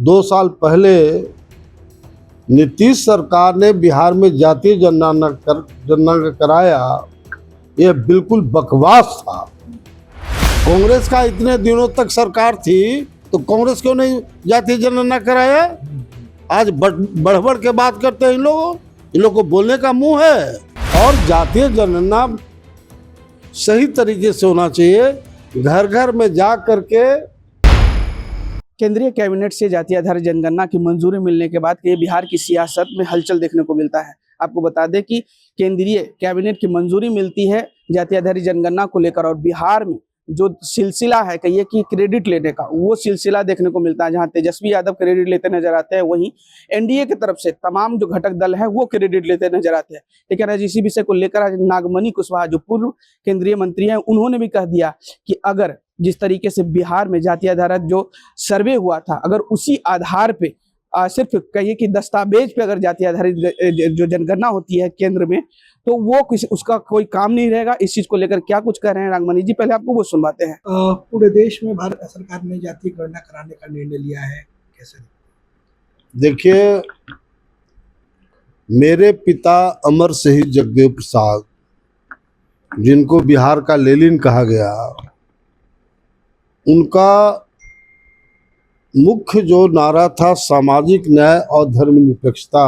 2 साल पहले नीतीश सरकार ने बिहार में जातीय जनगणना कराया, यह बिल्कुल बकवास था। कांग्रेस का इतने दिनों तक सरकार थी तो कांग्रेस क्यों नहीं जातीय जनगणना कराया? आज बढ़ बढ़ के बात करते हैं इन लोगों को बोलने का मुंह है। और जातीय जनगणना सही तरीके से होना चाहिए, घर घर में जा करके। केंद्रीय कैबिनेट से जातीय आधारित जनगणना की मंजूरी मिलने के बाद ये बिहार की सियासत में हलचल देखने को मिलता है। आपको बता दें कि केंद्रीय कैबिनेट की मंजूरी मिलती है जातीय आधारित जनगणना को लेकर, और बिहार में जो सिलसिला है कहिए कि क्रेडिट लेने का, वो सिलसिला देखने को मिलता है। जहां तेजस्वी यादव क्रेडिट लेते नजर आते हैं, वहीं एनडीए की तरफ से तमाम जो घटक दल हैं वो क्रेडिट लेते नजर आते हैं। लेकिन आज इसी विषय को लेकर आज नागमणि कुशवाहा जो पूर्व केंद्रीय मंत्री हैं, उन्होंने भी कह दिया कि अगर जिस तरीके से बिहार में जातीय आधारित जो सर्वे हुआ था, अगर उसी आधार पे सिर्फ कहिए कि दस्तावेज पे अगर जातीय आधारित जो जनगणना होती है केंद्र में, तो वो उसका कोई काम नहीं रहेगा। इस चीज को लेकर क्या कुछ कह रहे हैं नागमणि जी, पहले आपको वो सुनवाते हैं। पूरे देश में भारत सरकार ने जातीय गणना कराने का निर्णय लिया है, कैसे? देखिए, मेरे पिता अमर शहीद जगदेव प्रसाद, जिनको बिहार का लेनिन कहा गया, उनका मुख्य जो नारा था सामाजिक न्याय और धर्मनिरपेक्षता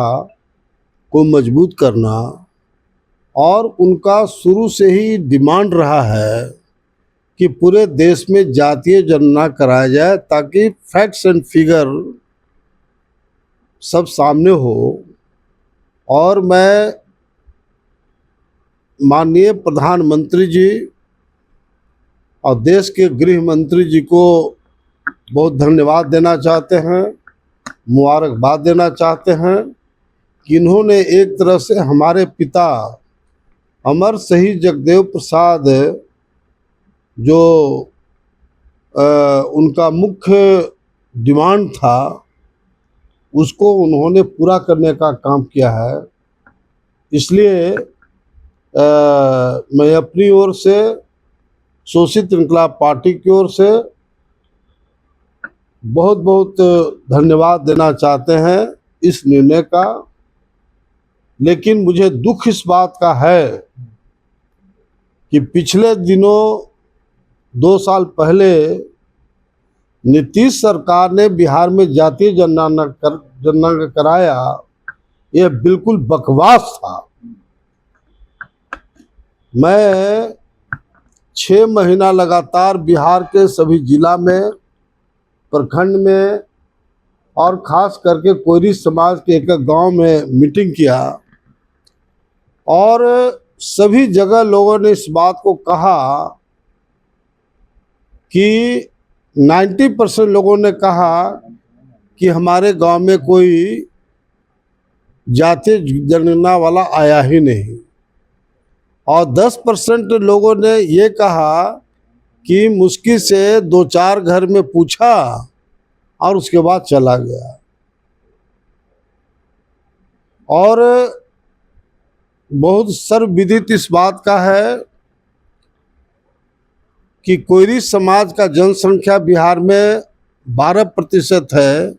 को मजबूत करना, और उनका शुरू से ही डिमांड रहा है कि पूरे देश में जातीय जनगणना कराया जाए ताकि फैक्ट्स एंड फिगर सब सामने हो। और मैं माननीय प्रधानमंत्री जी और देश के गृह मंत्री जी को बहुत धन्यवाद देना चाहते हैं, मुबारकबाद देना चाहते हैं कि इन्होंने एक तरह से हमारे पिता अमर शहीद जगदेव प्रसाद, जो उनका मुख्य डिमांड था, उसको उन्होंने पूरा करने का काम किया है। इसलिए मैं अपनी ओर से, शोषित इनकलाब पार्टी की ओर से बहुत बहुत धन्यवाद देना चाहते हैं इस निर्णय का। लेकिन मुझे दुख इस बात का है कि पिछले दिनों 2 साल पहले नीतीश सरकार ने बिहार में जातीय जनगणना कराया, यह बिल्कुल बकवास था। मैं 6 महीना लगातार बिहार के सभी जिला में, प्रखंड में और खास करके कोयरी समाज के एक गांव में मीटिंग किया, और सभी जगह लोगों ने इस बात को कहा कि 90% लोगों ने कहा कि हमारे गांव में कोई जातीय जनगणना वाला आया ही नहीं, और 10% लोगों ने ये कहा कि मुश्किल से 2-4 घर में पूछा और उसके बाद चला गया। और बहुत सर्वविदित इस बात का है कि कोयरी समाज का जनसंख्या बिहार में 12% है,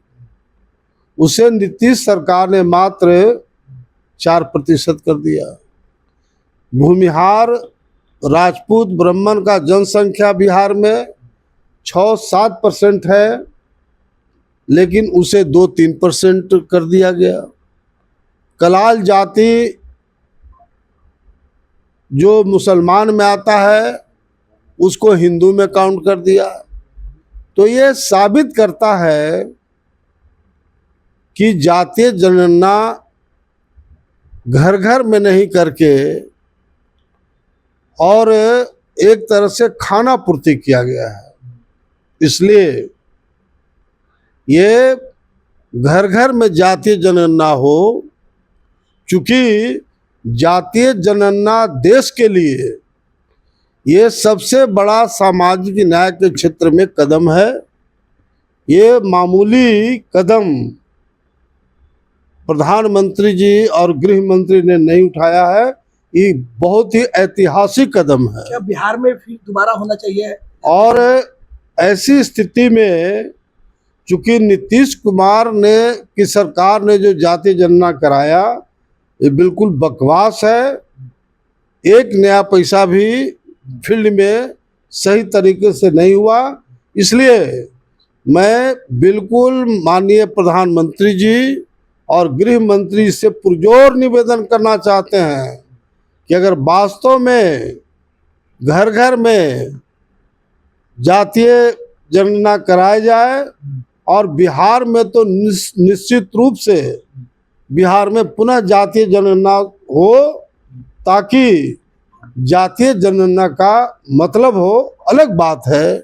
उसे नीतीश सरकार ने मात्र 4% कर दिया। भूमिहार राजपूत ब्राह्मण का जनसंख्या बिहार में 6-7% है, लेकिन उसे 2-3% कर दिया गया। कलाल जाति जो मुसलमान में आता है, उसको हिंदू में काउंट कर दिया। तो ये साबित करता है कि जातीय जनगणना घर घर में नहीं करके और एक तरह से खाना पूर्ति किया गया है। इसलिए ये घर घर में जातीय जनगणना हो, चूंकि जातीय जनगणना देश के लिए ये सबसे बड़ा सामाजिक न्याय के क्षेत्र में कदम है। ये मामूली कदम प्रधानमंत्री जी और गृह मंत्री ने नहीं उठाया है, ये बहुत ही ऐतिहासिक कदम है। क्या बिहार में फिर दोबारा होना चाहिए? और ऐसी स्थिति में चूंकि नीतीश कुमार ने की सरकार ने जो जातीय जनगणना कराया ये बिल्कुल बकवास है। एक नया पैसा भी फील्ड में सही तरीके से नहीं हुआ। इसलिए मैं बिल्कुल माननीय प्रधानमंत्री जी और गृह मंत्री से पुरजोर निवेदन करना चाहते हैं कि अगर वास्तव में घर घर में जातीय जनगणना कराई जाए और बिहार में तो निश्चित रूप से बिहार में पुनः जातीय जनगणना हो, ताकि जातीय जनगणना का मतलब हो। अलग बात है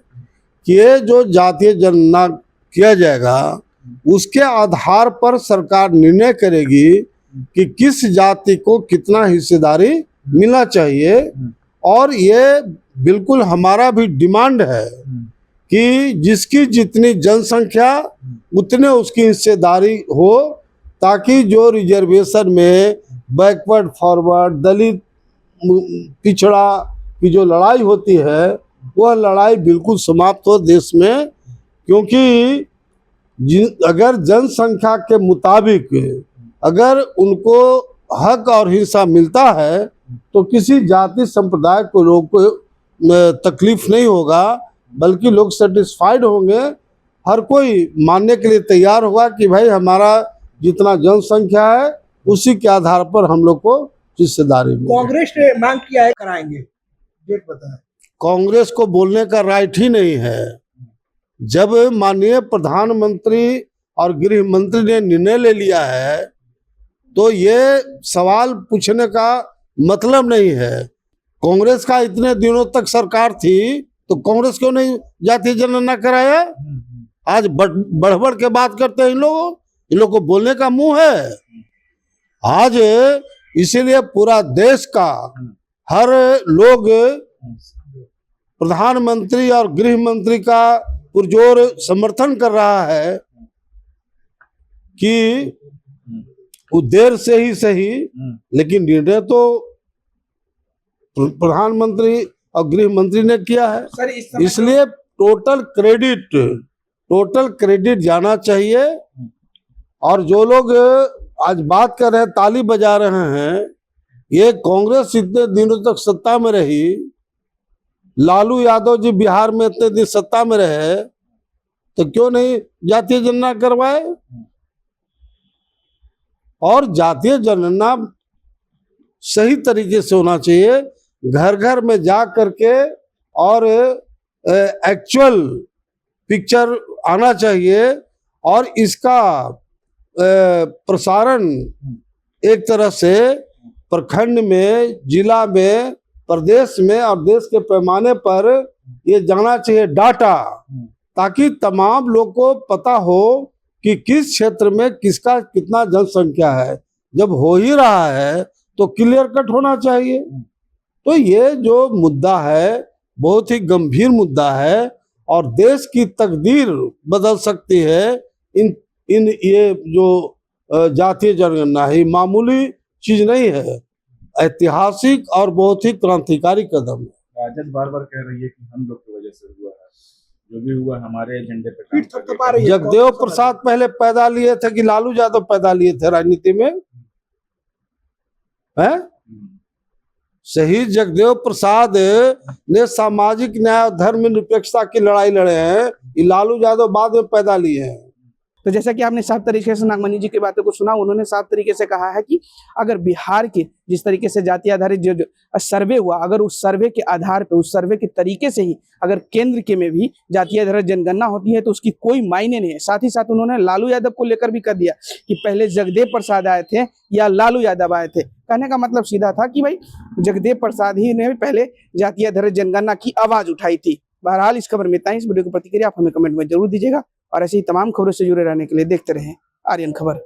कि ये जो जातीय जनगणना किया जाएगा उसके आधार पर सरकार निर्णय करेगी कि किस जाति को कितना हिस्सेदारी मिलना चाहिए। और ये बिल्कुल हमारा भी डिमांड है कि जिसकी जितनी जनसंख्या उतने उसकी हिस्सेदारी हो, ताकि जो रिजर्वेशन में बैकवर्ड फॉरवर्ड दलित पिछड़ा की जो लड़ाई होती है वह लड़ाई बिल्कुल समाप्त हो देश में। क्योंकि अगर जनसंख्या के मुताबिक अगर उनको हक और हिस्सा मिलता है तो किसी जाति संप्रदाय को लोग को तकलीफ नहीं होगा, बल्कि लोग सेटिस्फाइड होंगे। हर कोई मानने के लिए तैयार होगा कि भाई हमारा जितना जनसंख्या है उसी के आधार पर हम लोग को हिस्सेदारी मिले। कांग्रेस ने मांग किया है कराएंगे, डेट बताएं। कांग्रेस को बोलने का राइट ही नहीं है। जब माननीय प्रधानमंत्री और गृह मंत्री ने निर्णय ले लिया है तो ये सवाल पूछने का मतलब नहीं है। कांग्रेस का इतने दिनों तक सरकार थी तो कांग्रेस क्यों नहीं जातीय जनगणना कराया? आज बढ़ बढ़ के बात करते हैं इन लोग को बोलने का मुंह है। आज इसीलिए पूरा देश का हर लोग प्रधानमंत्री और गृह मंत्री का पुरजोर समर्थन कर रहा है कि वो देर से ही सही लेकिन निर्णय तो प्रधानमंत्री और गृह मंत्री ने किया है। सर इस समय इसलिए टोटल क्रेडिट जाना चाहिए। और जो लोग आज बात कर रहे हैं, ताली बजा रहे हैं, ये कांग्रेस इतने दिनों तक सत्ता में रही, लालू यादव जी बिहार में इतने दिन सत्ता में रहे, तो क्यों नहीं जातीय जनगणना करवाए? और जातीय जनगणना सही तरीके से होना चाहिए, घर घर में जा करके और एक्चुअल पिक्चर आना चाहिए। और इसका प्रसारण एक तरह से प्रखंड में, जिला में, प्रदेश में और देश के पैमाने पर ये जाना चाहिए डाटा, ताकि तमाम लोग को पता हो कि किस क्षेत्र में किसका कितना जनसंख्या है। जब हो ही रहा है तो क्लियर कट होना चाहिए। तो ये जो मुद्दा है बहुत ही गंभीर मुद्दा है और देश की तकदीर बदल सकती है। इन ये जो जातीय जनगणना है मामूली चीज नहीं है, ऐतिहासिक और बहुत ही क्रांतिकारी कदम है। राजद बार बार कह रही है कि हम लोग की वजह से हुआ है, जो भी हुआ हमारे एजेंडे पे पीठ थपथपा रही है। जगदेव प्रसाद पहले पैदा लिए थे कि लालू यादव पैदा लिए थे राजनीति में? है शहीद जगदेव प्रसाद ने सामाजिक न्याय और धर्म निरपेक्षता की लड़ाई लड़े हैं, ये लालू यादव बाद में पैदा लिए हैं। तो जैसा कि आपने साफ तरीके से नागमणि जी की बातों को सुना, उन्होंने साफ तरीके से कहा है कि अगर बिहार के जिस तरीके से जाति आधारित जो सर्वे हुआ, अगर उस सर्वे के आधार पे, उस सर्वे के तरीके से ही अगर केंद्र के में भी जाति आधारित जनगणना होती है तो उसकी कोई मायने नहीं है। साथ ही साथ उन्होंने लालू यादव को लेकर भी कर दिया कि पहले जगदेव प्रसाद आए थे या लालू यादव आए थे। कहने का मतलब सीधा था कि भाई जगदेव प्रसाद ही ने पहले जाति आधारित जनगणना की आवाज उठाई थी। बहरहाल इस खबर में इतना ही। इस वीडियो की प्रतिक्रिया आप हमें कमेंट में जरूर दीजिएगा और ऐसे ही तमाम खबरों से जुड़े रहने के लिए देखते रहें आर्यन खबर।